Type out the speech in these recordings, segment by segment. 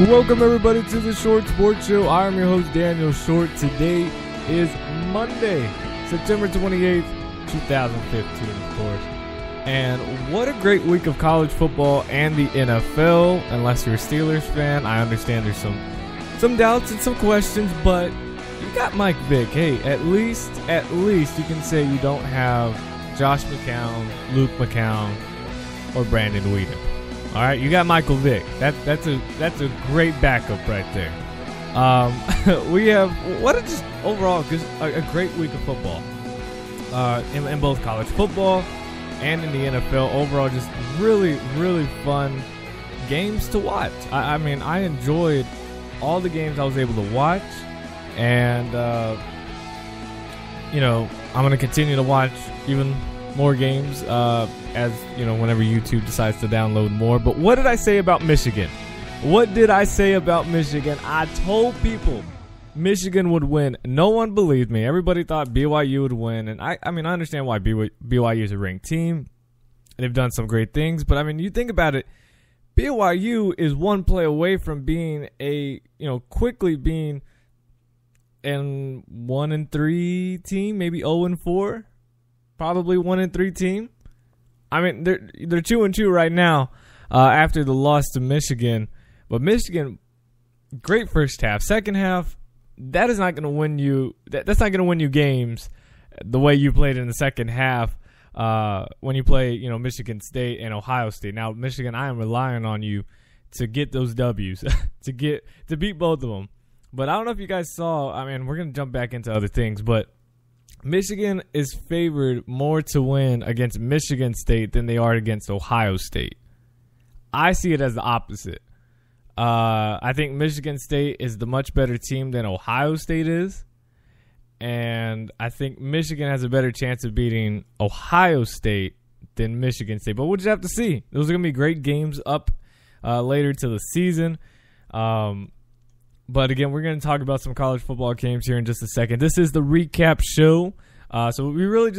Welcome everybody to the Short Sports Show. I am your host Daniel Short. Today is Monday, September 28th, 2015, of course. And what a great week of college football and the NFL. Unless you're a Steelers fan, I understand there's some doubts and some questions, but you got Mike Vick. Hey, at least you can say you don't have Josh McCown, Luke McCown, or Brandon Weeden. All right, you got Michael Vick. That's a great backup right there. We have just overall just a great week of football in both college football and in the NFL. Overall, just really fun games to watch. I mean, I enjoyed all the games I was able to watch, and I'm going to continue to watch even more games as whenever YouTube decides to download more. But what did I say about Michigan? I told people Michigan would win. No one believed me. Everybody thought BYU would win, and I understand why BYU is a ranked team. They've done some great things, but I mean, you think about it, BYU is one play away from being quickly being an 1-3 team, maybe 0-4. Probably 1-3 team. I mean, they're 2-2 right now after the loss to Michigan. But Michigan, great first half. Second half, that is not going to win you. That's not going to win you games the way you played in the second half when you play, Michigan State and Ohio State. Now, Michigan, I am relying on you to get those W's, to beat both of them. But I don't know if you guys saw. I mean, we're going to jump back into other things, but Michigan is favored more to win against Michigan State than they are against Ohio State. I see it as the opposite. I think Michigan State is the much better team than Ohio State is. And I think Michigan has a better chance of beating Ohio State than Michigan State. But we'll just have to see. Those are going to be great games up later to the season. But again, we're going to talk about some college football games here in just a second. This is the recap show. So we really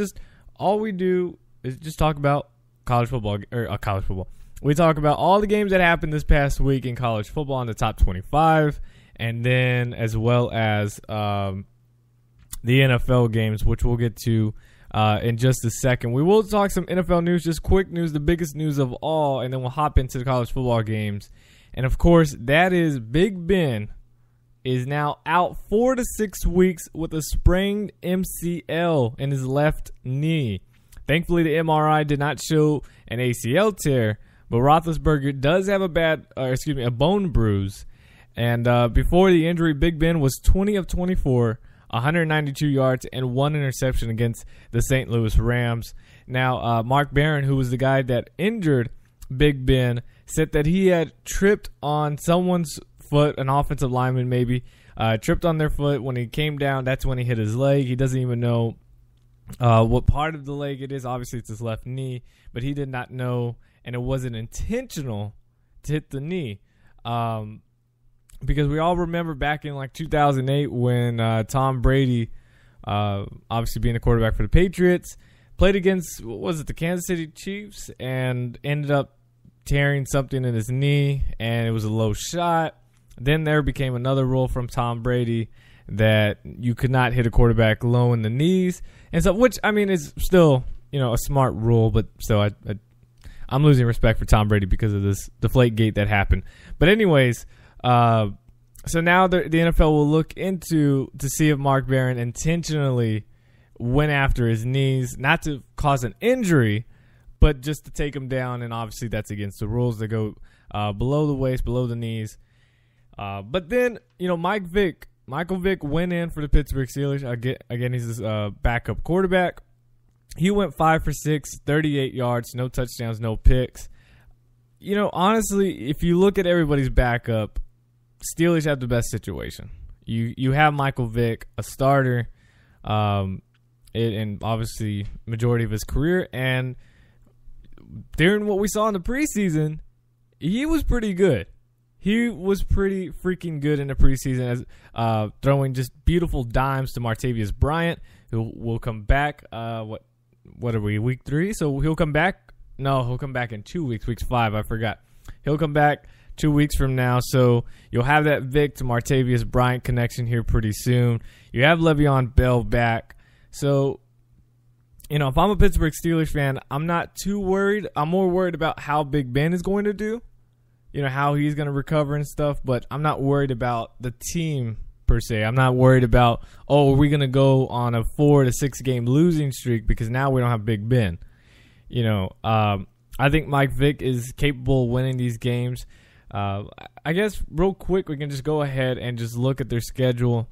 all we do is just talk about college football. We talk about all the games that happened this past week in college football in the top 25, and then as well as the NFL games, which we'll get to in just a second. We will talk some NFL news, just quick news, the biggest news of all, and then we'll hop into the college football games. And, of course, that is Big Ben is now out 4 to 6 weeks with a sprained MCL in his left knee. Thankfully, the MRI did not show an ACL tear, but Roethlisberger does have a bone bruise. And before the injury, Big Ben was 20 of 24, 192 yards, and 1 interception against the St. Louis Rams. Now, Mark Barron, who was the guy that injured Big Ben, said that he had tripped on someone's foot, an offensive lineman maybe, tripped on their foot. When he came down, that's when he hit his leg. He doesn't even know what part of the leg it is. Obviously, it's his left knee, but he did not know, and it wasn't intentional to hit the knee. Because we all remember back in 2008 when Tom Brady, obviously being the quarterback for the Patriots, played against, the Kansas City Chiefs, and ended up tearing something in his knee, and it was a low shot. Then there became another rule from Tom Brady that you could not hit a quarterback low in the knees, and so, which I mean is still a smart rule, but still I'm losing respect for Tom Brady because of this Deflategate that happened. But anyways, so now the NFL will look to see if Mark Barron intentionally went after his knees, not to cause an injury, but just to take him down, and obviously that's against the rules. They go below the waist, below the knees. But then, Michael Vick went in for the Pittsburgh Steelers. Again, he's his backup quarterback. He went 5 for 6, 38 yards, no touchdowns, no picks. Honestly, if you look at everybody's backup, Steelers have the best situation. You have Michael Vick, a starter, and obviously majority of his career. And during what we saw in the preseason, he was pretty good. He was pretty freaking good in the preseason, as throwing just beautiful dimes to Martavius Bryant, who will come back. What are we, week 3? So he'll come back. No, he'll come back in 2 weeks, week 5. I forgot. He'll come back 2 weeks from now. So you'll have that Vic to Martavius Bryant connection here pretty soon. You have Le'Veon Bell back. So, if I'm a Pittsburgh Steelers fan, I'm not too worried. I'm more worried about how Big Ben is going to do, how he's going to recover and stuff. But I'm not worried about the team per se. I'm not worried about, are we going to go on a 4 to 6 game losing streak because now we don't have Big Ben. I think Mike Vick is capable of winning these games. I guess real quick, we can just go ahead and just look at their schedule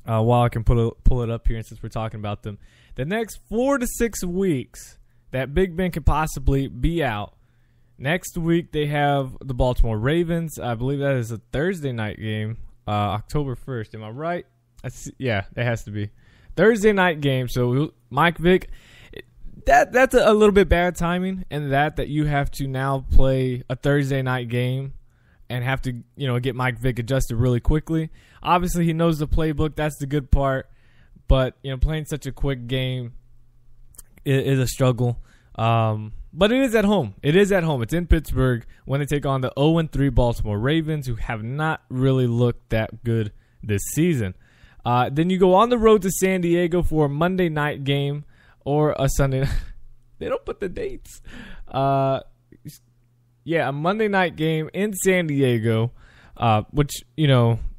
while I can pull it up here since we're talking about them. The next 4 to 6 weeks that Big Ben could possibly be out. Next week, they have the Baltimore Ravens. I believe that is a Thursday night game, October 1st. Am I right? Yeah, that has to be. Thursday night game. So Mike Vick, that's a little bit bad timing, and that you have to now play a Thursday night game and have to get Mike Vick adjusted really quickly. Obviously, he knows the playbook. That's the good part. But playing such a quick game is a struggle. But it is at home. It's in Pittsburgh when they take on the 0-3 Baltimore Ravens, who have not really looked that good this season. Then you go on the road to San Diego for a Monday night game or a Sunday night. They don't put the dates. A Monday night game in San Diego, which,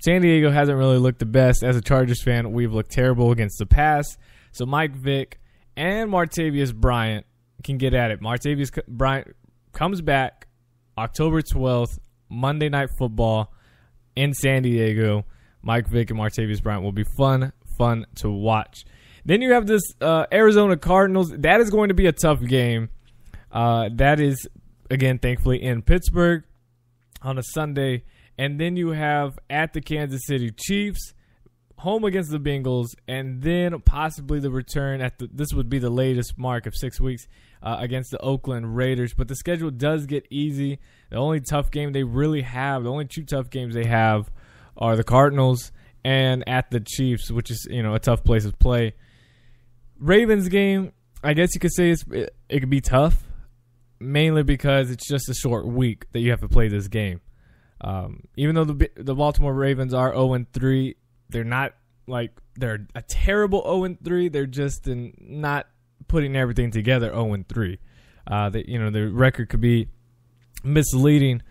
San Diego hasn't really looked the best. As a Chargers fan, we've looked terrible against the pass. So Mike Vick and Martavius Bryant can get at it. Martavius Bryant comes back October 12th, Monday Night Football in San Diego. Mike Vick and Martavius Bryant will be fun to watch. Then you have this Arizona Cardinals. That is going to be a tough game. That is, again, thankfully in Pittsburgh on a Sunday. And then you have at the Kansas City Chiefs, home against the Bengals, and then possibly the return this would be the latest mark of 6 weeks against the Oakland Raiders. But the schedule does get easy. The only tough game they really have, the only two tough games they have are the Cardinals and at the Chiefs, which is a tough place to play. Ravens game, I guess you could say it could be tough, mainly because it's just a short week that you have to play this game. Even though the Baltimore Ravens are 0-3, they're not they're a terrible 0-3. They're just not putting everything together 0-3. The record could be misleading.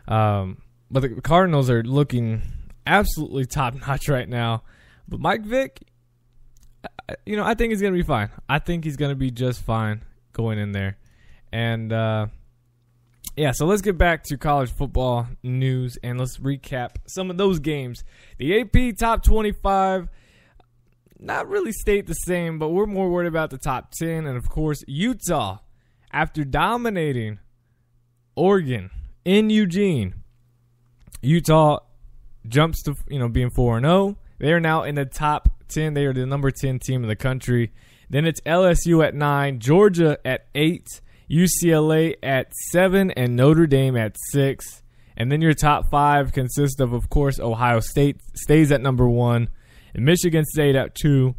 But the Cardinals are looking absolutely top notch right now. But Mike Vick, I think he's going to be fine. I think he's going to be just fine going in there. And, so let's get back to college football news and let's recap some of those games. The AP Top 25, not really stayed the same, but we're more worried about the top 10. And, of course, Utah, after dominating Oregon in Eugene, Utah jumps to being 4-0. They are now in the top 10. They are the number 10 team in the country. Then it's LSU at 9, Georgia at 8, UCLA at 7, and Notre Dame at 6. And then your top 5 consists of course, Ohio State stays at number 1, and Michigan State at 2.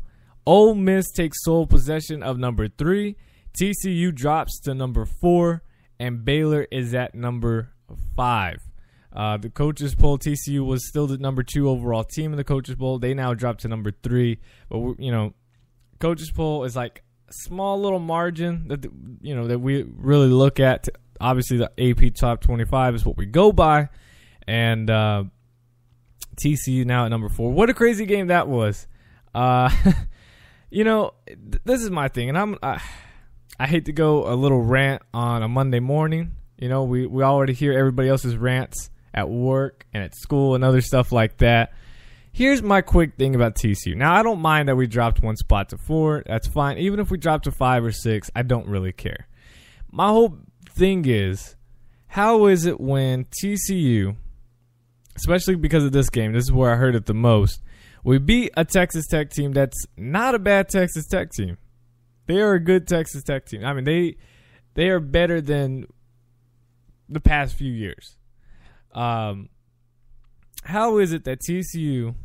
Ole Miss takes sole possession of number 3. TCU drops to number 4, and Baylor is at number 5. The coaches poll, TCU was still the number 2 overall team in the coaches poll. They now dropped to number 3. But coaches poll is like a small little margin that that we really look at. Obviously, the AP Top 25 is what we go by, and TCU now at number 4. What a crazy game that was. This is my thing, and I hate to go a little rant on a Monday morning. We already hear everybody else's rants at work and at school and other stuff like that. Here's my quick thing about TCU. Now, I don't mind that we dropped one spot to 4. That's fine. Even if we dropped to 5 or 6, I don't really care. My whole thing is, how is it when TCU, especially because of this game, this is where I heard it the most, we beat a Texas Tech team that's not a bad Texas Tech team. They are a good Texas Tech team. I mean, they are better than the past few years. How is it that TCU,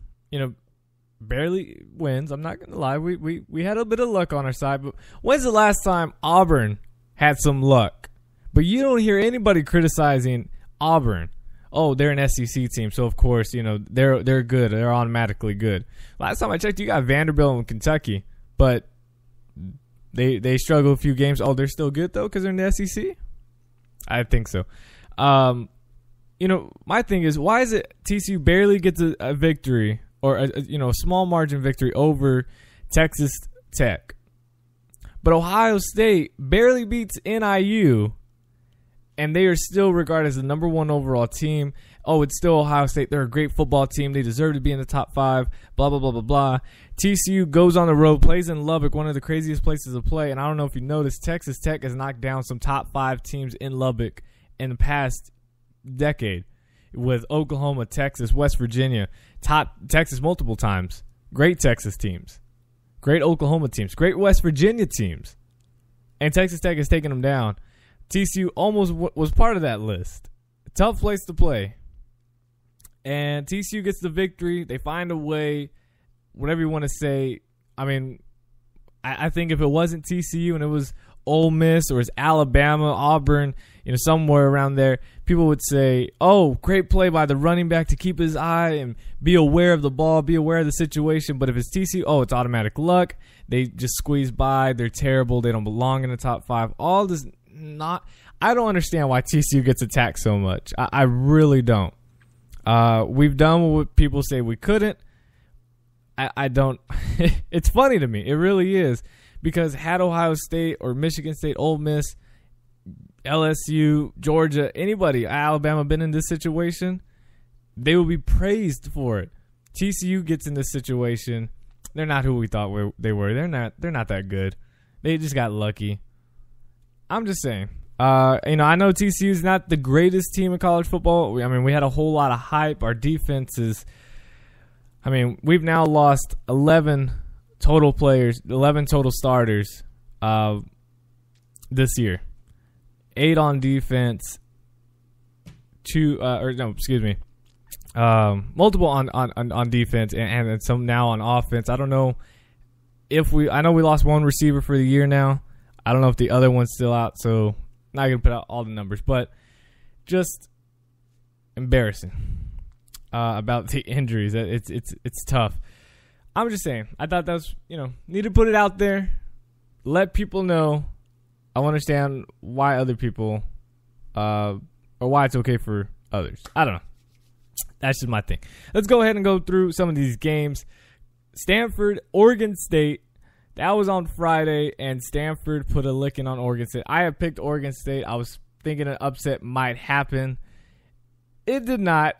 barely wins? I'm not going to lie. We had a bit of luck on our side, but when's the last time Auburn had some luck? But you don't hear anybody criticizing Auburn oh, they're an SEC team, so of course, they're good. They're automatically good. Last time I checked, you got Vanderbilt and Kentucky, but they struggle a few games. Oh, they're still good though because they're in the SEC? I think so. My thing is, why is it TCU barely gets a victory or a small margin victory over Texas Tech, but Ohio State barely beats NIU, and they are still regarded as the number 1 overall team. Oh, it's still Ohio State. They're a great football team. They deserve to be in the top 5, blah, blah, blah, blah, blah. TCU goes on the road, plays in Lubbock, one of the craziest places to play. And I don't know if you noticed, Texas Tech has knocked down some top 5 teams in Lubbock in the past decade with Oklahoma, Texas, West Virginia, top Texas multiple times. Great Texas teams. Great Oklahoma teams. Great West Virginia teams. And Texas Tech has taken them down. TCU almost was part of that list. Tough place to play. And TCU gets the victory. They find a way, whatever you want to say. I mean, I think if it wasn't TCU and it was Ole Miss or it was Alabama, Auburn, somewhere around there, people would say, oh, great play by the running back to keep his eye and be aware of the ball, be aware of the situation. But if it's TCU, oh, it's automatic luck. They just squeeze by. They're terrible. They don't belong in the top 5. All this I don't understand why TCU gets attacked so much. I really don't. We've done what people say we couldn't. I don't. It's funny to me. It really is. Because had Ohio State or Michigan State, Ole Miss, LSU, Georgia, anybody, Alabama been in this situation, they will be praised for it. TCU gets in this situation. They're not who we thought they were. They're not that good. They just got lucky. I'm just saying. I know TCU is not the greatest team in college football. We had a whole lot of hype. Our defense is. We've now lost 11 total players, 11 total starters this year. 8 on defense, multiple on defense and some now on offense. I don't know I know we lost 1 receiver for the year now. I don't know if the other one's still out, so not going to put out all the numbers, but just embarrassing about the injuries. It's tough. I'm just saying, I thought that was, need to put it out there, let people know. I understand why other people, or why it's okay for others. I don't know. That's just my thing. Let's go ahead and go through some of these games. Stanford, Oregon State. That was on Friday, and Stanford put a licking on Oregon State. I had picked Oregon State. I was thinking an upset might happen. It did not.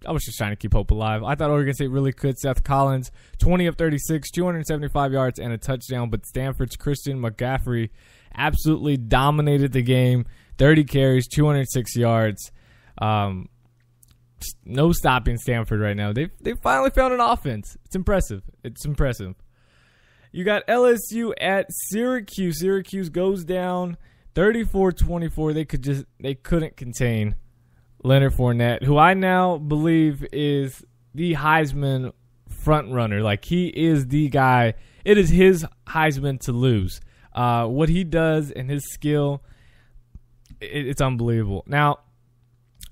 I was just trying to keep hope alive. I thought Oregon State really could. Seth Collins, 20 of 36, 275 yards, and a touchdown. But Stanford's Christian McCaffrey absolutely dominated the game. 30 carries, 206 yards. No stopping Stanford right now. They finally found an offense. It's impressive. You got LSU at Syracuse. Syracuse goes down 34-24. They couldn't contain Leonard Fournette, who I now believe is the Heisman front runner. Like, he is the guy. It is his Heisman to lose. What he does and his skill, it's unbelievable. Now,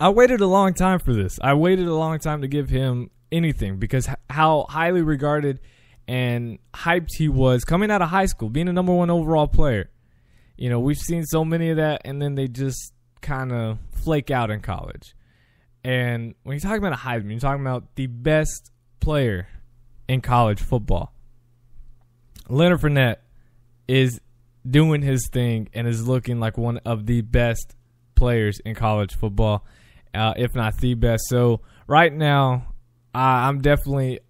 I waited a long time for this. I waited a long time to give him anything because how highly regarded and hyped he was coming out of high school, being a number 1 overall player. We've seen so many of that, and then they just kind of flake out in college. And when you're talking about a Heisman, you're talking about the best player in college football. Leonard Fournette is doing his thing and is looking like one of the best players in college football, if not the best. So right now, I'm definitely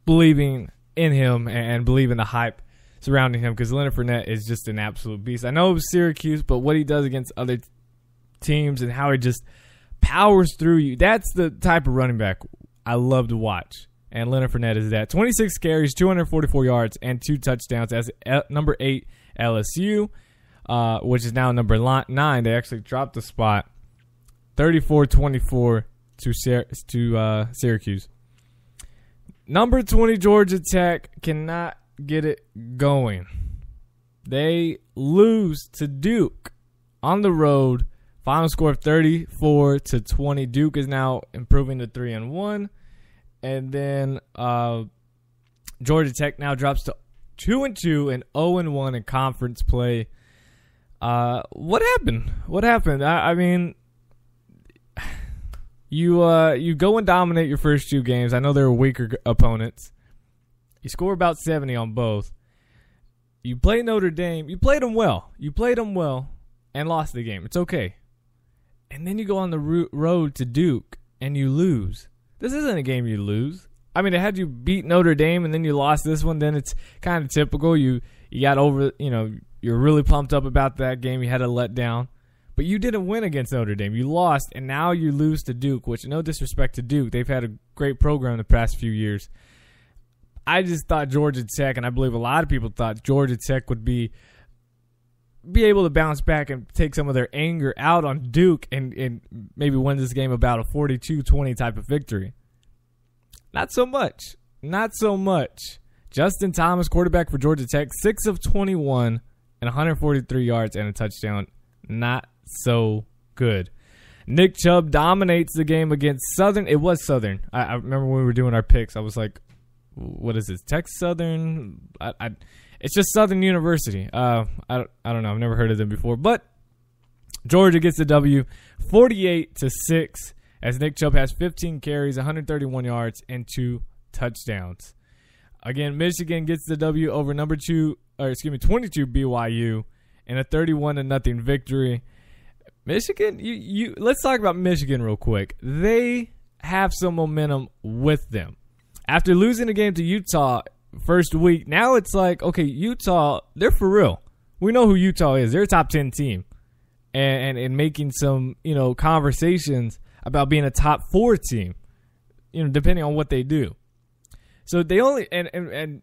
believing in him and believing the hype surrounding him because Leonard Fournette is just an absolute beast. I know it was Syracuse, but what he does against other teams and how he just powers through you, that's the type of running back I love to watch. And Leonard Fournette is that. 26 carries, 244 yards, and 2 touchdowns as number 8 LSU, which is now number 9. They actually dropped the spot. 34-24 to Syracuse. Number 20 Georgia Tech cannot get it going. They lose to Duke on the road Final score of 34-20. Duke is now improving to 3-1. And then Georgia Tech now drops to 2-2 and 0-1 in conference play. What happened? I mean, you go and dominate your first two games. I know they were weaker opponents. You score about 70 on both. You play Notre Dame. You played them well. And lost the game. It's okay. And then you go on the road to Duke and you lose. This isn't a game you lose. I mean, had you beat Notre Dame and then you lost this one, then it's kind of typical. You got over, you're really pumped up about that game. You had a letdown. But you didn't win against Notre Dame. You lost, and now you lose to Duke, which, no disrespect to Duke. They've had a great program the past few years. I just thought Georgia Tech, and I believe a lot of people thought Georgia Tech would be able to bounce back and take some of their anger out on Duke and maybe win this game about a 42-20 type of victory. Not so much. Justin Thomas, quarterback for Georgia Tech, 6 of 21 and 143 yards and a touchdown. Not so good. Nick Chubb dominates the game against Southern. It was Southern. I remember when we were doing our picks, I was like, what is this? Texas Southern? It's just Southern University. I don't know. I've never heard of them before. But Georgia gets the W 48-6 as Nick Chubb has 15 carries, 131 yards, and 2 touchdowns. Again, Michigan gets the W over 22 BYU in a 31-0 victory. Michigan, let's talk about Michigan real quick. They have some momentum with them. After losing the game to Utah first week, now it's like, okay, Utah, they're for real. We know who Utah is. They're a top 10 team. And making some, conversations about being a top 4 team, depending on what they do. So they only and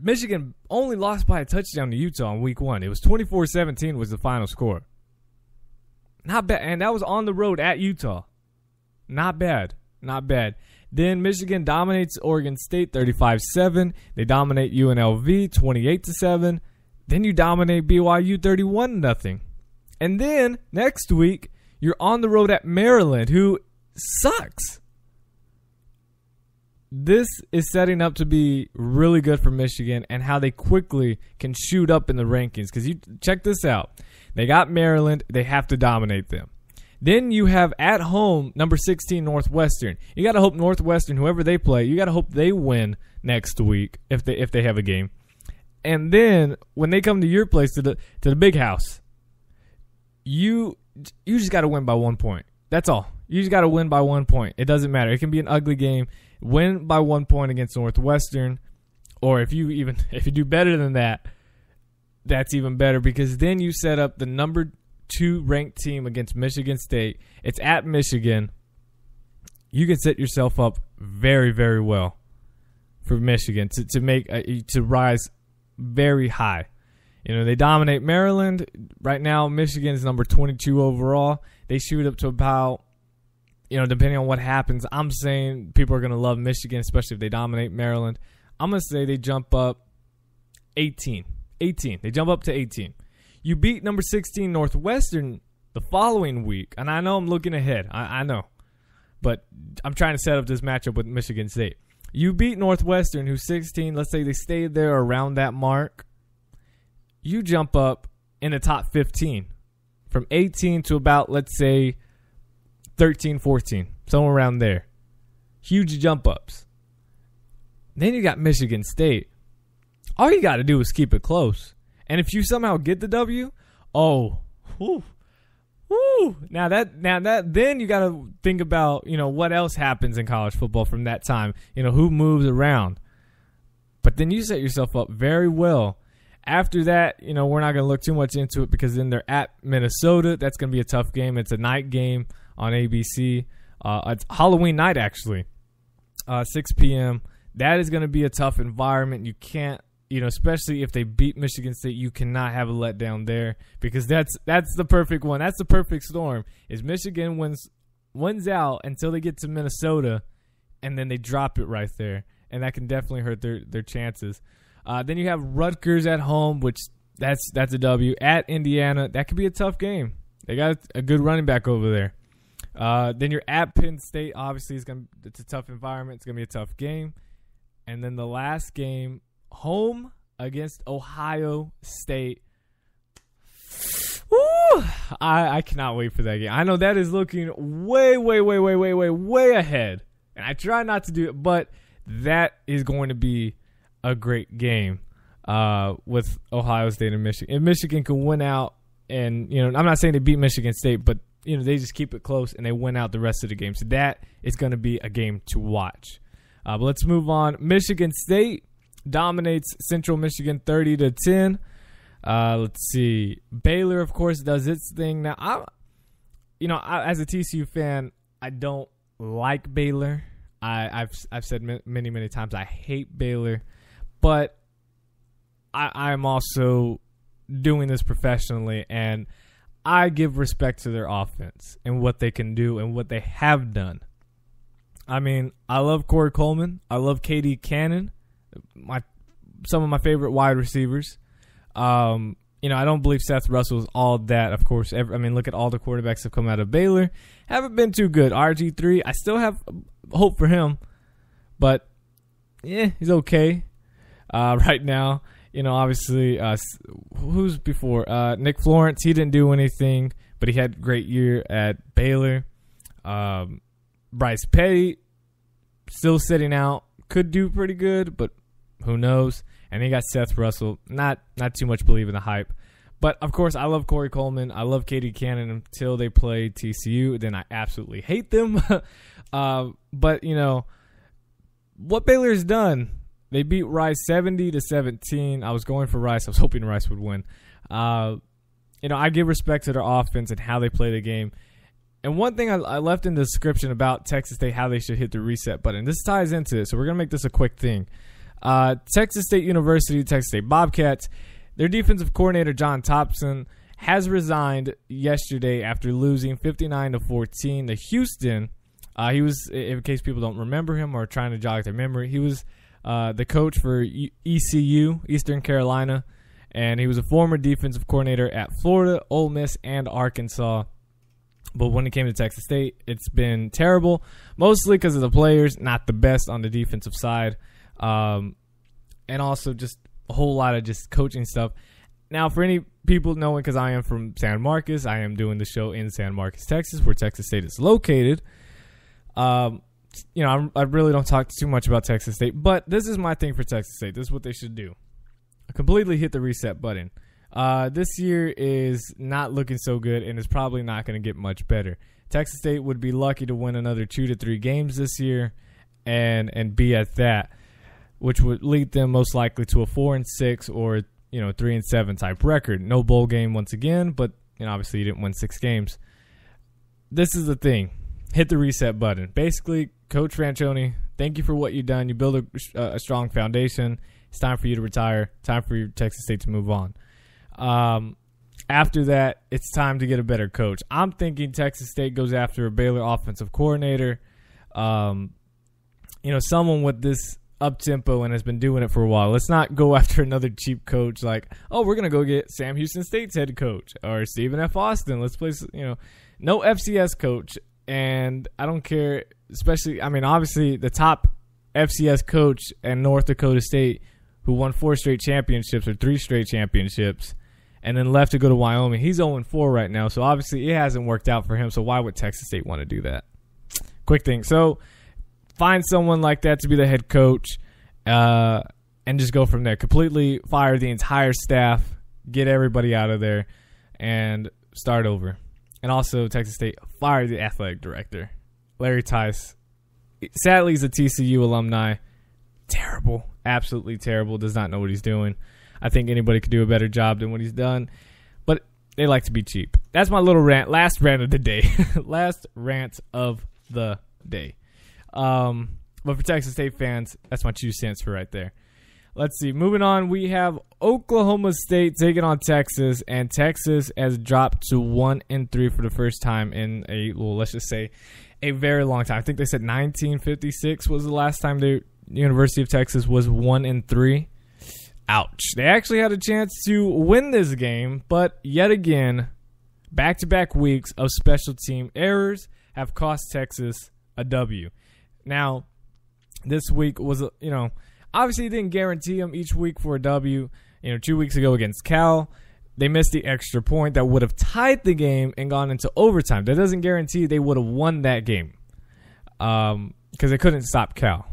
Michigan only lost by a touchdown to Utah in week 1. It was 24-17 was the final score. Not bad. And that was on the road at Utah. Not bad. Then Michigan dominates Oregon State 35-7. They dominate UNLV 28-7. Then you dominate BYU 31-0. And then next week, you're on the road at Maryland, who sucks. This is setting up to be really good for Michigan and how they quickly can shoot up in the rankings. Because you check this out. They got Maryland. They have to dominate them. Then you have at home number 16 Northwestern. You got to hope Northwestern, whoever they play, you got to hope they win next week if they have a game. And then when they come to your place to the big house, you just got to win by 1 point. That's all. You just got to win by 1 point. It doesn't matter. It can be an ugly game. Win by 1 point against Northwestern, or if you do better than that, that's even better because then you set up the number 2 ranked team against Michigan State. It's at Michigan. You can set yourself up very, very well for Michigan to rise very high. They dominate Maryland. Right now, Michigan is number 22 overall. They shoot up to about, depending on what happens, I'm saying people are going to love Michigan, especially if they dominate Maryland. I'm going to say they jump up 18. They jump up to 18. You beat number 16 Northwestern the following week. And I know I'm looking ahead. I know. But I'm trying to set up this matchup with Michigan State. You beat Northwestern, who's 16. Let's say they stayed there around that mark. You jump up in the top 15. From 18 to about, let's say, 13, 14. Somewhere around there. Huge jump ups. Then you got Michigan State. All you got to do is keep it close. And if you somehow get the W, Now then you got to think about, what else happens in college football from that time. Who moves around. But then you set yourself up very well. After that, we're not going to look too much into it because then they're at Minnesota. That's going to be a tough game. It's a night game on ABC. It's Halloween night, actually, 6 p.m. That is going to be a tough environment. You can't, especially if they beat Michigan State, you cannot have a letdown there because that's the perfect one. That's the perfect storm. Is Michigan wins out until they get to Minnesota, and then they drop it right there, and that can definitely hurt their chances. Then you have Rutgers at home, which that's a W. At Indiana, that could be a tough game. They got a good running back over there. Then you're at Penn State. Obviously, it's a tough environment. It's going to be a tough game. And then the last game, home against Ohio State. Woo! I cannot wait for that game. I know that is looking way ahead. And I try not to do it, but that is going to be a great game with Ohio State and Michigan. If Michigan can win out, and I'm not saying they beat Michigan State, but they just keep it close and they win out the rest of the game. So that is going to be a game to watch. But let's move on. Michigan State dominates Central Michigan 30-10. Let's see. Baylor, of course, does its thing. Now, I, as a TCU fan, I don't like Baylor. I've said many times I hate Baylor, but I'm also doing this professionally, and I give respect to their offense and what they can do and what they have done. I mean, I love Corey Coleman. I love KD Cannon, some of my favorite wide receivers. I don't believe Seth Russell is all that, of course. Look at all the quarterbacks that have come out of Baylor. Haven't been too good. RG3, I still have hope for him, but he's okay right now. Obviously, who's before? Nick Florence, he didn't do anything, but he had a great year at Baylor. Bryce Petty, still sitting out. Could do pretty good, but who knows? And he got Seth Russell. Not too much believe in the hype. But, of course, I love Corey Coleman. I love KD Cannon until they play TCU. Then I absolutely hate them. But, what Baylor has done, they beat Rice 70-17. I was going for Rice. I was hoping Rice would win. I give respect to their offense and how they play the game. And one thing I left in the description about Texas State, how they should hit the reset button. This ties into it, so we're going to make this a quick thing. Texas State University, Texas State Bobcats, their defensive coordinator, John Thompson, has resigned yesterday after losing 59-14 to Houston. He was, in case people don't remember him or are trying to jog their memory, he was the coach for ECU, Eastern Carolina, and he was a former defensive coordinator at Florida, Ole Miss, and Arkansas. But when it came to Texas State, it's been terrible, mostly because of the players, not the best on the defensive side, and also just a whole lot of just coaching stuff. Now, for any people knowing, because I am from San Marcos, I am doing the show in San Marcos, Texas, where Texas State is located. I really don't talk too much about Texas State, but this is my thing for Texas State. This is what they should do. Completely hit the reset button. This year is not looking so good, and it's probably not going to get much better. Texas State would be lucky to win another 2 to 3 games this year and be at that, which would lead them most likely to a 4-6 or 3-7 type record. No bowl game once again, but obviously you didn't win 6 games. This is the thing. Hit the reset button. Basically, Coach Franchione, thank you for what you've done. You built a strong foundation. It's time for you to retire. Time for your Texas State to move on. After that, it's time to get a better coach. I'm thinking Texas State goes after a Baylor offensive coordinator. Someone with this up-tempo and has been doing it for a while. Let's not go after another cheap coach like, we're going to go get Sam Houston State's head coach or Stephen F. Austin. Let's play, no FCS coach. And I don't care, especially, obviously the top FCS coach at North Dakota State who won 4 straight championships or 3 straight championships and then left to go to Wyoming. He's 0-4 right now, so obviously it hasn't worked out for him, so why would Texas State want to do that? Quick thing. So find someone like that to be the head coach and just go from there. Completely fire the entire staff, get everybody out of there, and start over. And also, Texas State fired the athletic director, Larry Tice. Sadly, he's a TCU alumni. Terrible. Absolutely terrible. Does not know what he's doing. I think anybody could do a better job than what he's done. But they like to be cheap. That's my little rant. Last rant of the day. Last rant of the day. But for Texas State fans, that's my 2 cents for right there. Let's see. Moving on, we have Oklahoma State taking on Texas, and Texas has dropped to 1-3 for the first time in let's just say a very long time. I think they said 1956 was the last time the University of Texas was 1-3. Ouch. They actually had a chance to win this game, but yet again, back-to-back weeks of special team errors have cost Texas a W. Now, this week was, obviously it didn't guarantee them each week for a W. 2 weeks ago against Cal, they missed the extra point that would have tied the game and gone into overtime. That doesn't guarantee they would have won that game because they couldn't stop Cal.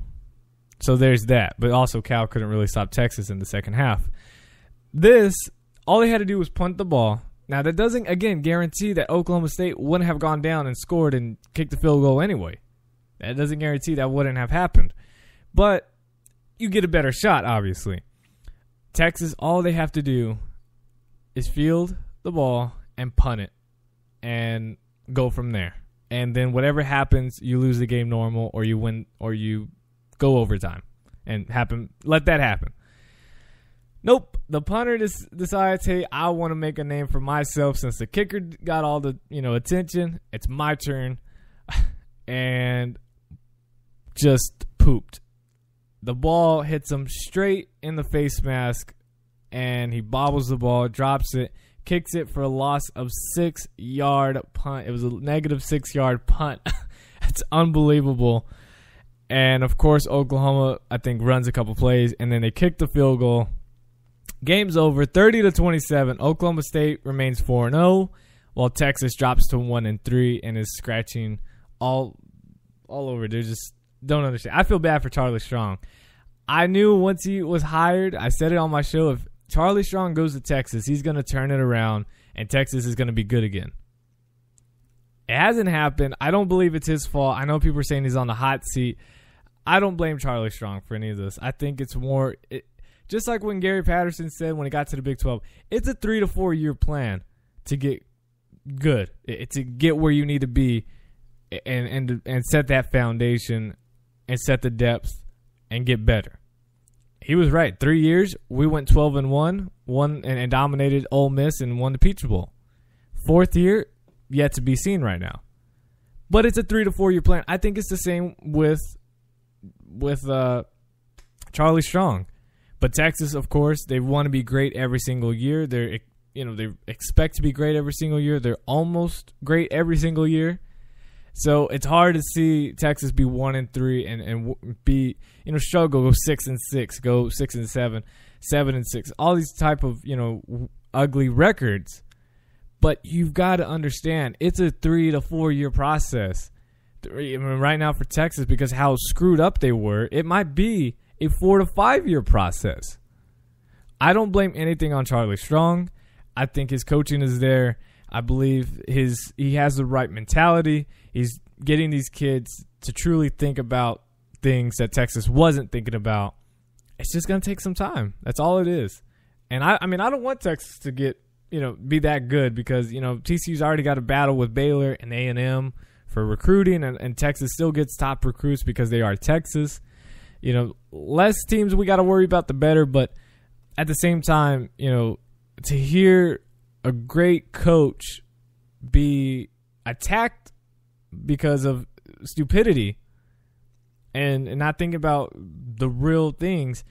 So there's that. But also Cal couldn't really stop Texas in the second half. All they had to do was punt the ball. Now, that doesn't, again, guarantee that Oklahoma State wouldn't have gone down and scored and kicked the field goal anyway. That doesn't guarantee that wouldn't have happened. But you get a better shot, obviously. Texas, all they have to do is field the ball and punt it and go from there. And then whatever happens, you lose the game normal or you win or you go overtime and let that happen. Nope. The punter decides, hey, I want to make a name for myself since the kicker got all the attention. It's my turn. And just pooped. The ball hits him straight in the face mask, and he bobbles the ball, drops it, kicks it for a loss of 6-yard punt. It was a negative 6-yard punt. That's unbelievable. And, of course, Oklahoma, I think, runs a couple plays, and then they kick the field goal. Game's over, 30-27. Oklahoma State remains 4-0, while Texas drops to 1-3 and is scratching all over. They just don't understand. I feel bad for Charlie Strong. I knew once he was hired, I said it on my show, if Charlie Strong goes to Texas, he's going to turn it around, and Texas is going to be good again. It hasn't happened. I don't believe it's his fault. I know people are saying he's on the hot seat. I don't blame Charlie Strong for any of this. I think it's more... just like when Gary Patterson said when he got to the Big 12, it's a 3 to 4 year plan to get good, to get where you need to be and set that foundation and set the depth and get better. He was right. 3 years, we went 12-1, won and dominated Ole Miss and won the Peach Bowl. 4th year, yet to be seen right now. But it's a 3 to 4 year plan. I think it's the same with Charlie Strong. But Texas, of course, they want to be great every single year. They expect to be great every single year. They're almost great every single year. So it's hard to see Texas be 1-3 and be struggle, go 6-6, go 6-7, 7-6, all these type of ugly records. But you've got to understand it's a 3 to 4 year process. Right now for Texas, because how screwed up they were, it might be a 4 to 5 year process. I don't blame anything on Charlie Strong. I think his coaching is there. I believe he has the right mentality. He's getting these kids to truly think about things that Texas wasn't thinking about. It's just going to take some time. That's all it is. And I don't want Texas to get, be that good because, TCU's already got a battle with Baylor and A&M for recruiting, and Texas still gets top recruits because they are Texas. Less teams we got to worry about, the better. But at the same time, to hear a great coach be attacked because of stupidity and not thinking about the real things,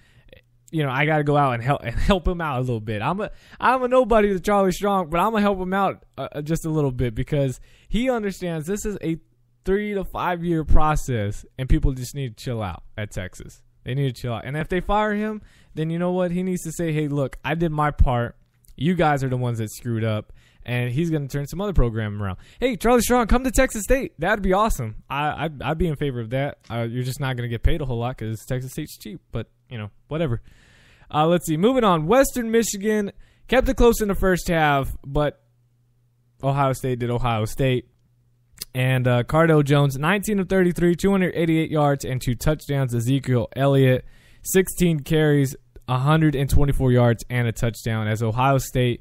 I got to go out and help him out a little bit. I'm a nobody to Charlie Strong, but I'm gonna help him out just a little bit because he understands this is a 3 to 5 year process, and people just need to chill out at Texas. They need to chill out. And if they fire him, then you know what? He needs to say, hey, look, I did my part. You guys are the ones that screwed up. And he's going to turn some other program around. Hey, Charlie Strong, come to Texas State. That'd be awesome. I'd be in favor of that. You're just not going to get paid a whole lot because Texas State's cheap. But, whatever. Let's see. Moving on. Western Michigan kept it close in the first half, but Ohio State did Ohio State. And Cardale Jones, 19 of 33, 288 yards, and 2 touchdowns. Ezekiel Elliott, 16 carries, 124 yards, and a touchdown as Ohio State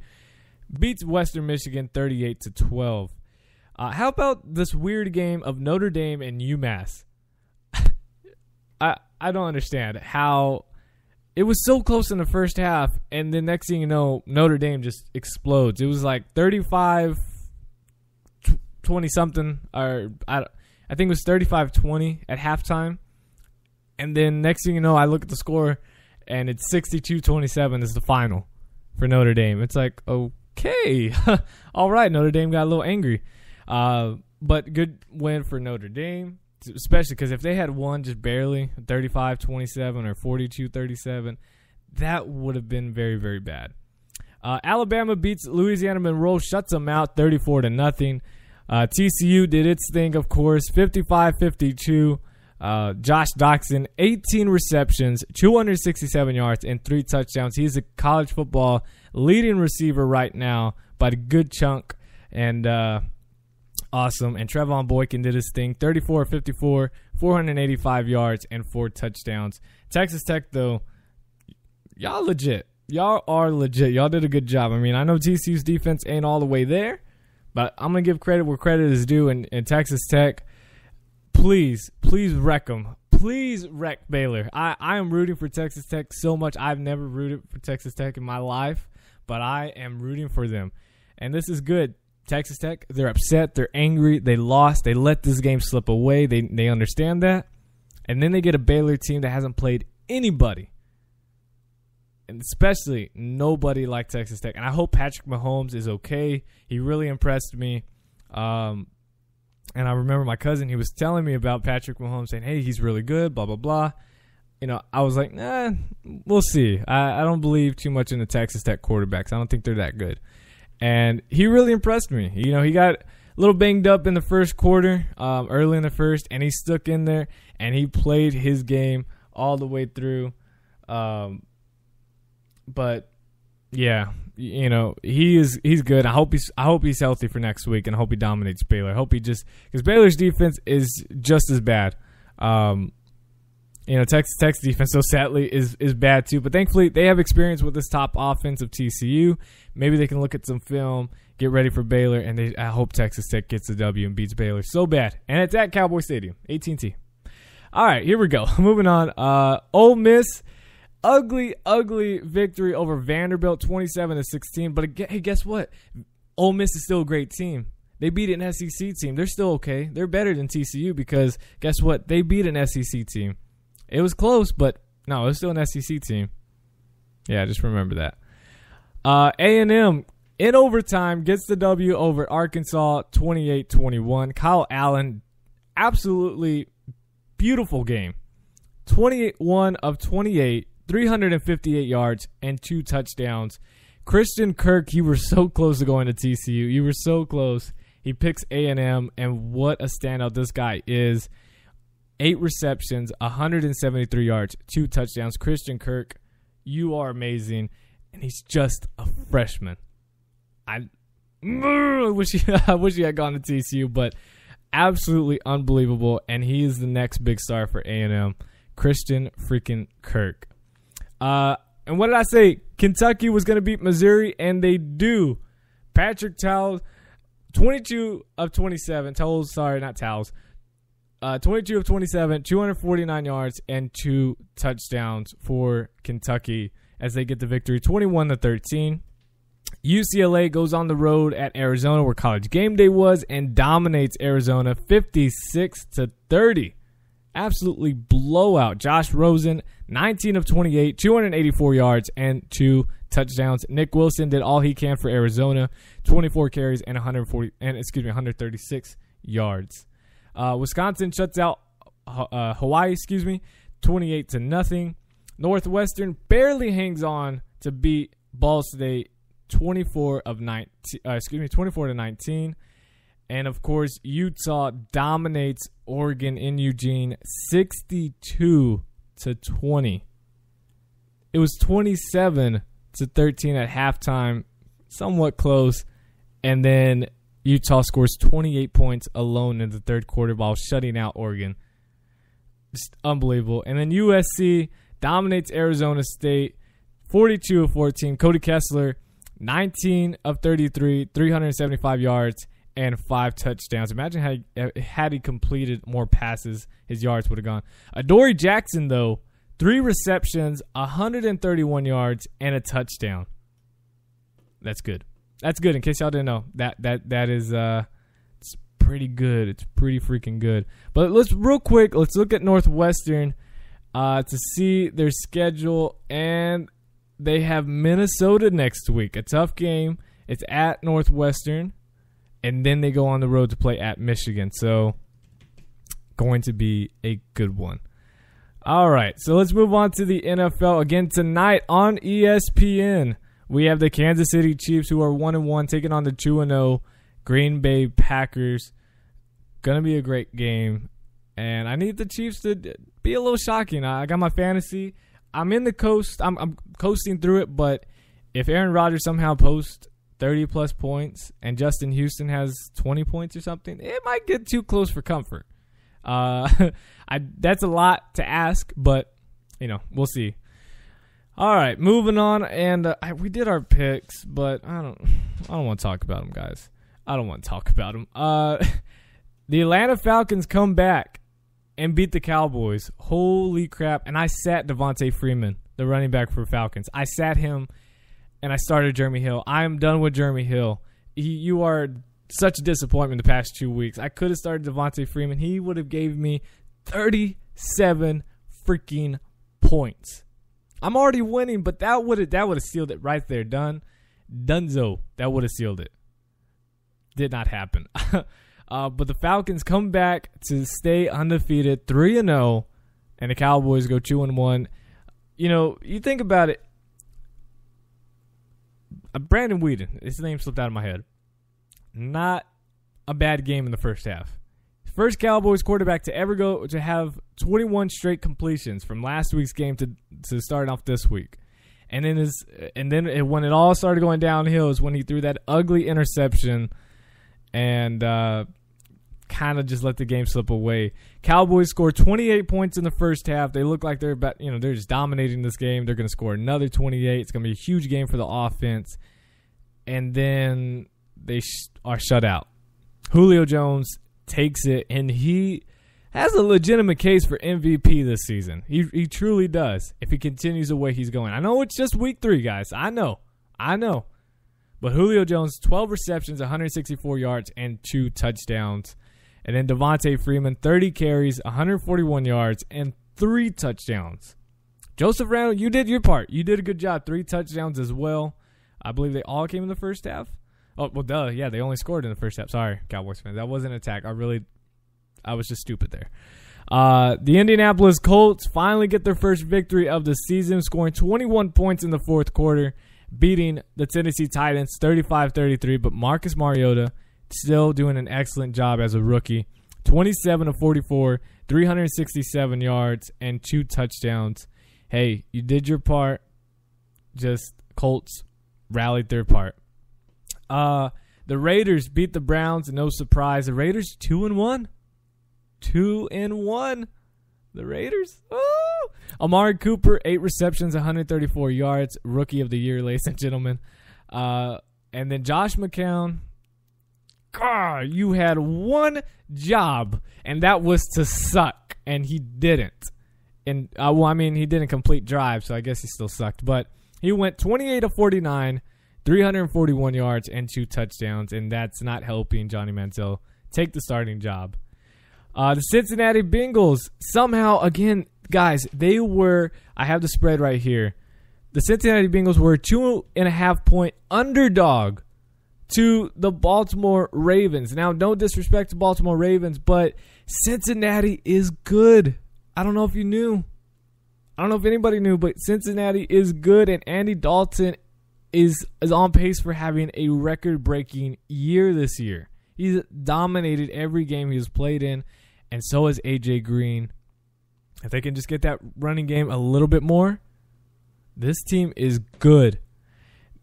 beats Western Michigan 38-12. How about this weird game of Notre Dame and UMass? I don't understand how it was so close in the first half, and the next thing you know, Notre Dame just explodes. It was like 35 20-something, or I think it was 35-20 at halftime. And then next thing you know, I look at the score, and it's 62-27 is the final for Notre Dame. It's like, Okay. All right. Notre Dame got a little angry. But good win for Notre Dame, especially because if they had won just barely 35-27 or 42-37, that would have been very, very bad. Alabama beats Louisiana Monroe, shuts them out 34-0. TCU did its thing, of course, 55-52. Josh Doxson, 18 receptions, 267 yards, and 3 touchdowns. He's a college football leading receiver right now by a good chunk, and awesome. And Trevon Boykin did his thing, 34-54, 485 yards, and 4 touchdowns. Texas Tech, though, y'all legit. Y'all are legit. Y'all did a good job. I mean, I know TCU's defense ain't all the way there, but I'm going to give credit where credit is due. And Texas Tech, please wreck them. Please wreck Baylor. I am rooting for Texas Tech so much. I've never rooted for Texas Tech in my life, but I am rooting for them. And this is good. Texas Tech, they're upset. They're angry. They lost. They let this game slip away. They understand that. And then they get a Baylor team that hasn't played anybody, and especially nobody like Texas Tech. And I hope Patrick Mahomes is okay. He really impressed me. And I remember my cousin, he was telling me about Patrick Mahomes, saying, hey, he's really good, blah, blah, blah. You know, I was like, nah, we'll see. I don't believe too much in the Texas Tech quarterbacks. I don't think they're that good. And he really impressed me. You know, he got a little banged up in the first quarter, early in the first, and he stuck in there, and he played his game all the way through. But yeah, you know, he's good. I hope he's healthy for next week, and I hope he dominates Baylor. I hope he just, because Baylor's defense is just as bad. You know, Texas Tech's defense, so sadly, is bad too. But thankfully, they have experience with this top offense of TCU. Maybe they can look at some film, get ready for Baylor, and I hope Texas Tech gets the W and beats Baylor so bad. And it's at Cowboy Stadium, AT&T. All right, here we go. Moving on. Ole Miss, ugly victory over Vanderbilt, 27-16. But hey, guess what? Ole Miss is still a great team. They beat an SEC team. They're still okay. They're better than TCU because guess what? They beat an SEC team. It was close, but no, it was still an SEC team. Yeah, just remember that. A&M in overtime gets the W over Arkansas, 28-21. Kyle Allen, absolutely beautiful game. 21 of 28, 358 yards, and 2 touchdowns. Christian Kirk, you were so close to going to TCU. You were so close. He picks A&M, and what a standout this guy is. 8 receptions, 173 yards, 2 touchdowns. Christian Kirk, you are amazing. And he's just a freshman. I wish he had gone to TCU, but absolutely unbelievable. And he is the next big star for A&M. Christian freaking Kirk. And what did I say? Kentucky was going to beat Missouri, and they do. Patrick Towles, 22 of 27. Towles, sorry, not Towles. 22 of 27, 249 yards, and 2 touchdowns for Kentucky as they get the victory, 21-13. UCLA goes on the road at Arizona, where College Game Day was, and dominates Arizona 56-30. Absolutely blowout. Josh Rosen, 19 of 28, 284 yards, and 2 touchdowns. Nick Wilson did all he can for Arizona, 24 carries and 136 yards. Wisconsin shuts out Hawaii, 28-0. Northwestern barely hangs on to beat Ball State 24-19. And of course, Utah dominates Oregon in Eugene 62-20. It was 27-13 at halftime, somewhat close, and then Utah scores 28 points alone in the third quarter while shutting out Oregon. Just unbelievable. And then USC dominates Arizona State 42-14. Cody Kessler, 19 of 33, 375 yards, and 5 touchdowns. Imagine had he completed more passes, his yards would have gone. Adoree Jackson, though, 3 receptions, 131 yards, and a touchdown. That's good. That's good. In case y'all didn't know, that is it's pretty good. It's pretty freaking good. But let's look at Northwestern to see their schedule, and they have Minnesota next week. A tough game. It's at Northwestern, and then they go on the road to play at Michigan. So, going to be a good one. All right, so let's move on to the NFL. Again, tonight on ESPN, we have the Kansas City Chiefs, who are 1-1, taking on the 2-0 Green Bay Packers. Going to be a great game, and I need the Chiefs to be a little shocking. I got my fantasy. I'm in the coast. I'm coasting through it, but if Aaron Rodgers somehow posts 30-plus points and Justin Houston has 20 points or something, it might get too close for comfort. That's a lot to ask, but we'll see. All right, moving on, and we did our picks, but I don't want to talk about them, guys. I don't want to talk about them. The Atlanta Falcons come back and beat the Cowboys. Holy crap! And I sat Devontae Freeman, the running back for Falcons. I sat him, and I started Jeremy Hill. I am done with Jeremy Hill. You are such a disappointment the past 2 weeks. I could have started Devontae Freeman. He would have gave me 37 freaking points. I'm already winning, but that would have sealed it right there. Dunzo. That would have sealed it. Did not happen. But the Falcons come back to stay undefeated, 3-0, and the Cowboys go 2-1. You think about it. Brandon Weeden, his name slipped out of my head. Not a bad game in the first half. First Cowboys quarterback to ever go to have 21 straight completions from last week's game to start off this week. And then when it all started going downhill is when he threw that ugly interception and kind of just let the game slip away. Cowboys scored 28 points in the first half. They look like they're they're just dominating this game. They're going to score another 28. It's going to be a huge game for the offense. And then they are shut out. Julio Jones takes it, and he has a legitimate case for MVP this season. He truly does if he continues the way he's going. I know it's just week 3, guys. I know. But Julio Jones, 12 receptions, 164 yards, and 2 touchdowns. And then Devontae Freeman, 30 carries, 141 yards, and 3 touchdowns. Joseph Randle, you did your part. You did a good job. 3 touchdowns as well. I believe they all came in the first half. Oh, well, duh. Yeah, they only scored in the first half. Sorry, Cowboys fans. That wasn't an attack. I was just stupid there. The Indianapolis Colts finally get their first victory of the season, scoring 21 points in the fourth quarter, beating the Tennessee Titans 35-33. But Marcus Mariota still doing an excellent job as a rookie. 27 of 44, 367 yards, and 2 touchdowns. Hey, you did your part. Just Colts rallied their part. The Raiders beat the Browns, no surprise. The Raiders 2-1. 2-1. The Raiders. Oh! Amari Cooper, 8 receptions, 134 yards. Rookie of the year, ladies and gentlemen. And then Josh McCown. God, you had one job, and that was to suck, and he didn't. And he didn't complete drive, so I guess he still sucked. But he went 28 of 49, 341 yards, and 2 touchdowns, and that's not helping Johnny Manziel take the starting job. The Cincinnati Bengals, somehow, again, guys, I have the spread right here. The Cincinnati Bengals were a 2.5-point underdog to the Baltimore Ravens. Now, no disrespect to Baltimore Ravens, but Cincinnati is good. I don't know if you knew. I don't know if anybody knew, but Cincinnati is good, and Andy Dalton is on pace for having a record-breaking year this year. He's dominated every game he has played in, and so has A.J. Green. If they can just get that running game a little bit more, this team is good.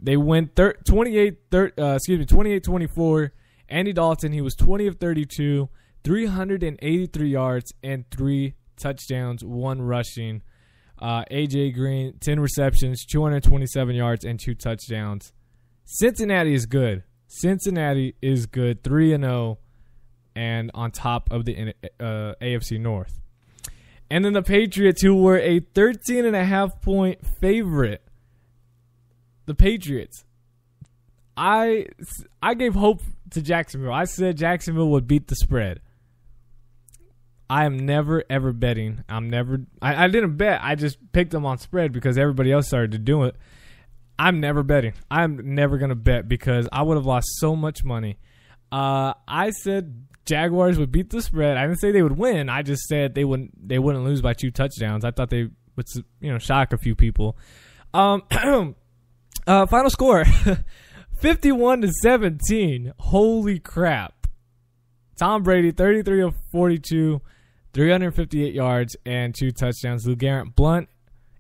They win 28-24. Andy Dalton, he was 20 of 32, 383 yards, and 3 touchdowns, 1 rushing. A.J. Green, 10 receptions, 227 yards, and 2 touchdowns. Cincinnati is good. 3-0, and on top of the AFC North. And then the Patriots, who were a 13.5-point favorite. The Patriots. I gave hope to Jacksonville. I said Jacksonville would beat the spread. I am never, ever betting. I didn't bet. I just picked them on spread because everybody else started to do it. I'm never betting. I'm never going to bet because I would have lost so much money. I said Jaguars would beat the spread. I didn't say they would win. I just said they wouldn't lose by 2 touchdowns. I thought they would, shock a few people. Final score, 51-17. Holy crap. Tom Brady, 33 of 42, 358 yards and 2 touchdowns. LeGarrette Blount,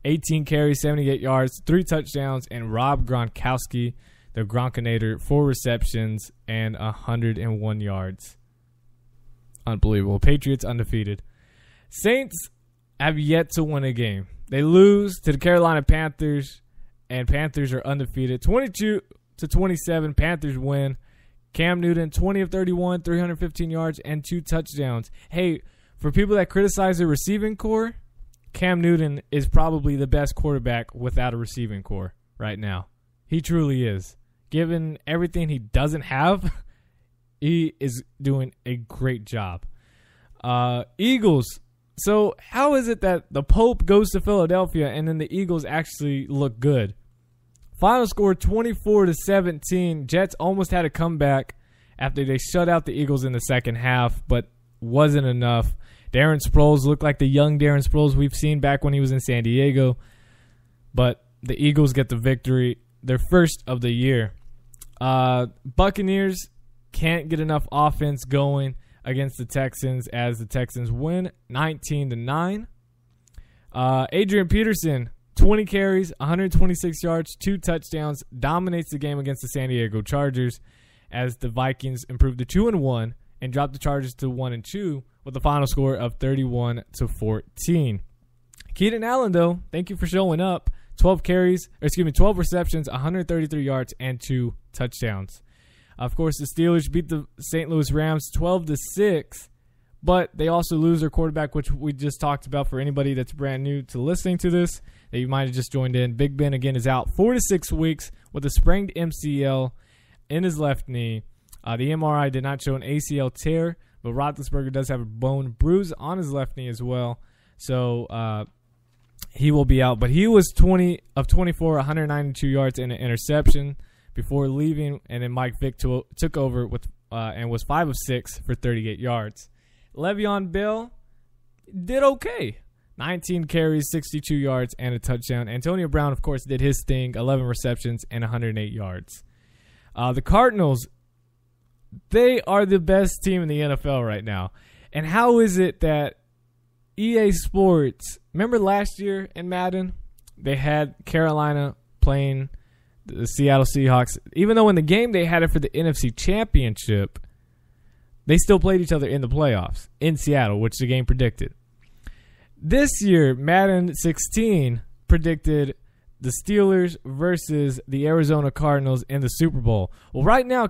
18 carries, 78 yards, 3 touchdowns. And Rob Gronkowski, the Gronkinator, 4 receptions and 101 yards. Unbelievable. Patriots undefeated. Saints have yet to win a game. They lose to the Carolina Panthers, and Panthers are undefeated. 22-27, Panthers win. Cam Newton, 20 of 31, 315 yards, and 2 touchdowns. Hey, for people that criticize the receiving core, Cam Newton is probably the best quarterback without a receiving core right now. He truly is. Given everything he doesn't have, he is doing a great job. Eagles. So how is it that the Pope goes to Philadelphia and then the Eagles actually look good? Final score 24-17. Jets almost had a comeback after they shut out the Eagles in the second half, but wasn't enough. Darren Sproles looked like the young Darren Sproles we've seen back when he was in San Diego, but the Eagles get the victory, their first of the year. Buccaneers can't get enough offense going against the Texans as the Texans win 19-9. Adrian Peterson, 20 carries, 126 yards, 2 touchdowns, dominates the game against the San Diego Chargers as the Vikings improved to 2-1 and dropped the Chargers to 1-2 with a final score of 31-14. Keenan Allen, though, thank you for showing up. 12 receptions, 133 yards, and 2 touchdowns. Of course, the Steelers beat the St. Louis Rams 12-6, but they also lose their quarterback, which we just talked about for anybody that's brand new to listening to this, that you might have just joined in. Big Ben, again, is out 4 to 6 weeks with a sprained MCL in his left knee. The MRI did not show an ACL tear, but Roethlisberger does have a bone bruise on his left knee as well. So he will be out. But he was 20 of 24, 192 yards and an interception before leaving, and then Mike Vick took over with and was 5 of 6 for 38 yards. Le'Veon Bell did okay. 19 carries, 62 yards, and a touchdown. Antonio Brown, of course, did his thing, 11 receptions and 108 yards. The Cardinals, they are the best team in the NFL right now. And how is it that EA Sports, remember last year in Madden, they had Carolina playing the Seattle Seahawks. Even though in the game they had it for the NFC Championship, they still played each other in the playoffs in Seattle, which the game predicted. This year, Madden 16 predicted the Steelers versus the Arizona Cardinals in the Super Bowl. Well, right now,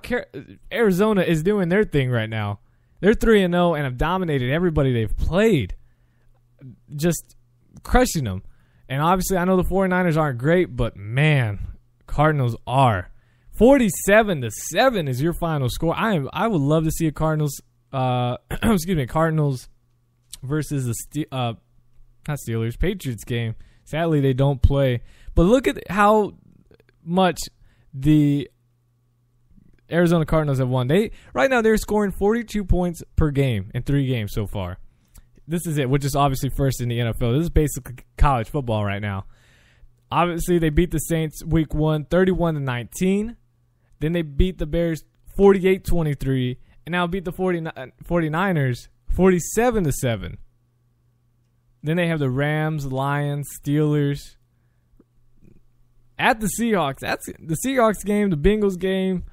Arizona is doing their thing right now. They're 3-0 and have dominated everybody they've played, just crushing them. And obviously, I know the 49ers aren't great, but man, Cardinals are. 47-7 is your final score. I would love to see a Cardinals Cardinals versus the Patriots game. Sadly, they don't play. But look at how much the Arizona Cardinals have won. Right now they're scoring 42 points per game in 3 games so far. This is it, which is obviously first in the NFL. This is basically college football right now. Obviously, they beat the Saints week 1, 31-19. Then they beat the Bears 48-23. And now beat the 49ers 47-7. Then they have the Rams, Lions, Steelers. At the Seahawks. That's the Seahawks game, the Bengals game,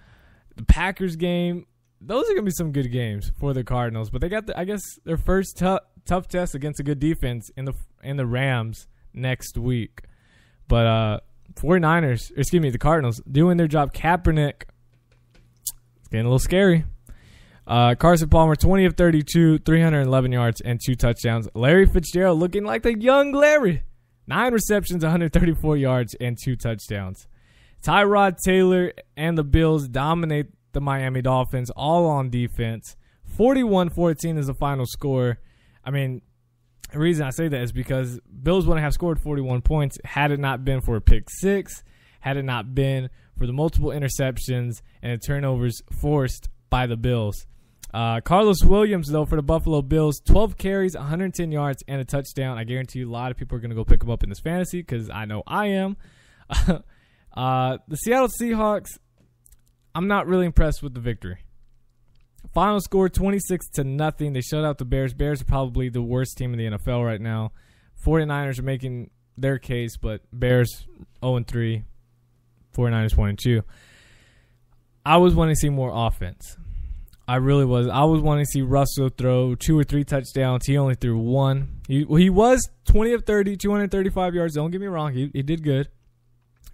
the Packers game. Those are going to be some good games for the Cardinals. But they got, their first tough test against a good defense in the Rams next week. But the Cardinals doing their job. Kaepernick, it's getting a little scary. Carson Palmer, 20 of 32, 311 yards, and 2 touchdowns. Larry Fitzgerald looking like the young Larry. 9 receptions, 134 yards, and 2 touchdowns. Tyrod Taylor and the Bills dominate the Miami Dolphins, all on defense. 41-14 is the final score. I mean, the reason I say that is because Bills wouldn't have scored 41 points had it not been for a pick 6, had it not been for the multiple interceptions and the turnovers forced by the Bills. Carlos Williams, though, for the Buffalo Bills, 12 carries, 110 yards, and a touchdown. I guarantee you a lot of people are going to go pick him up in this fantasy because I know I am. The Seattle Seahawks, I'm not really impressed with the victory. Final score 26-0. They shut out the Bears. Bears are probably the worst team in the NFL right now. 49ers are making their case, but Bears 0-3, 49ers 1-2. I was wanting to see more offense. I really was. I was wanting to see Russell throw 2 or 3 touchdowns. He only threw 1. He was 20 of 30, 235 yards. Don't get me wrong. He did good.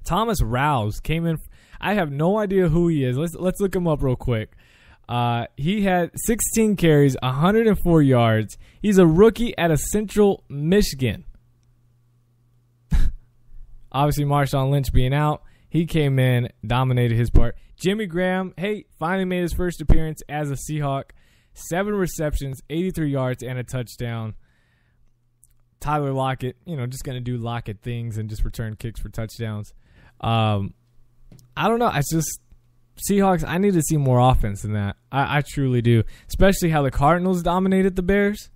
Thomas Rouse came in. I have no idea who he is. Let's look him up real quick. He had 16 carries, 104 yards. He's a rookie out of Central Michigan. Obviously, Marshawn Lynch being out, he came in, dominated his part. Jimmy Graham, finally made his first appearance as a Seahawk. 7 receptions, 83 yards, and a touchdown. Tyler Lockett, just going to do Lockett things and just return kicks for touchdowns. I don't know. It's just Seahawks, I need to see more offense than that. I truly do. Especially how the Cardinals dominated the Bears.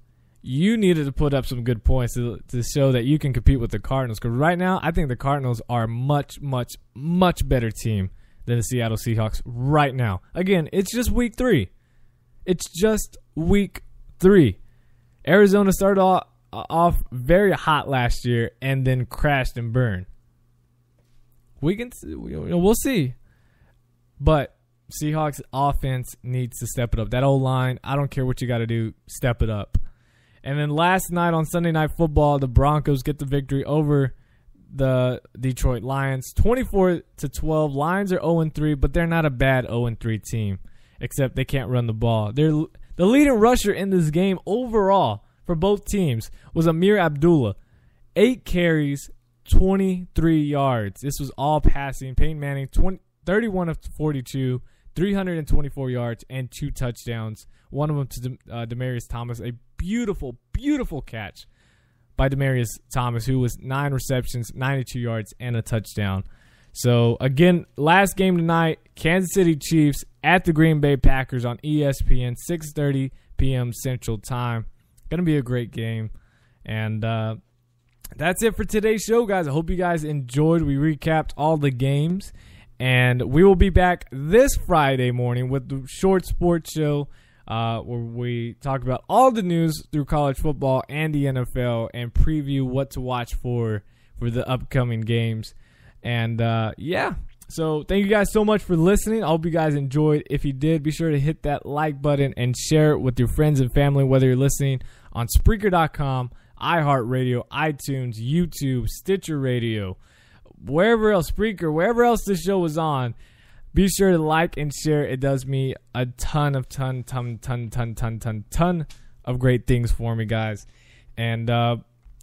You needed to put up some good points to show that you can compete with the Cardinals. Because right now, I think the Cardinals are a much, much, much better team than the Seattle Seahawks right now. Again, it's just week 3. It's just week 3. Arizona started off very hot last year and then crashed and burned. We'll see. But Seahawks offense needs to step it up. That O-line, I don't care what you got to do, step it up. And then last night on Sunday Night Football, the Broncos get the victory over the Detroit Lions. 24-12. Lions are 0-3, but they're not a bad 0-3 team, except they can't run the ball. The leading rusher in this game overall for both teams was Amir Abdullah. 8 carries, 23 yards. This was all passing. Peyton Manning, 31 of 42, 324 yards, and 2 touchdowns. One of them to Demaryius Thomas. A beautiful, beautiful catch by Demaryius Thomas, who was 9 receptions, 92 yards, and a touchdown. So, again, last game tonight, Kansas City Chiefs at the Green Bay Packers on ESPN, 6:30 p.m. Central Time. Going to be a great game. And that's it for today's show, guys. I hope you guys enjoyed. We recapped all the games. And we will be back this Friday morning with the Short Sports Show, where we talk about all the news through college football and the NFL and preview what to watch for the upcoming games. And, so thank you guys so much for listening. I hope you guys enjoyed. If you did, be sure to hit that like button and share it with your friends and family, whether you're listening on Spreaker.com, iHeartRadio, iTunes, YouTube, Stitcher Radio, wherever else, Spreaker, wherever else this show is on. Be sure to like and share. It does me a ton of great things for me, guys. And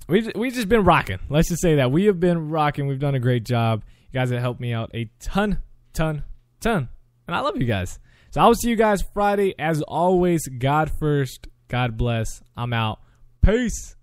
we've just been rocking. Let's just say that. We have been rocking. We've done a great job. You guys have helped me out a ton. And I love you guys. So I will see you guys Friday. As always, God first. God bless. I'm out. Peace.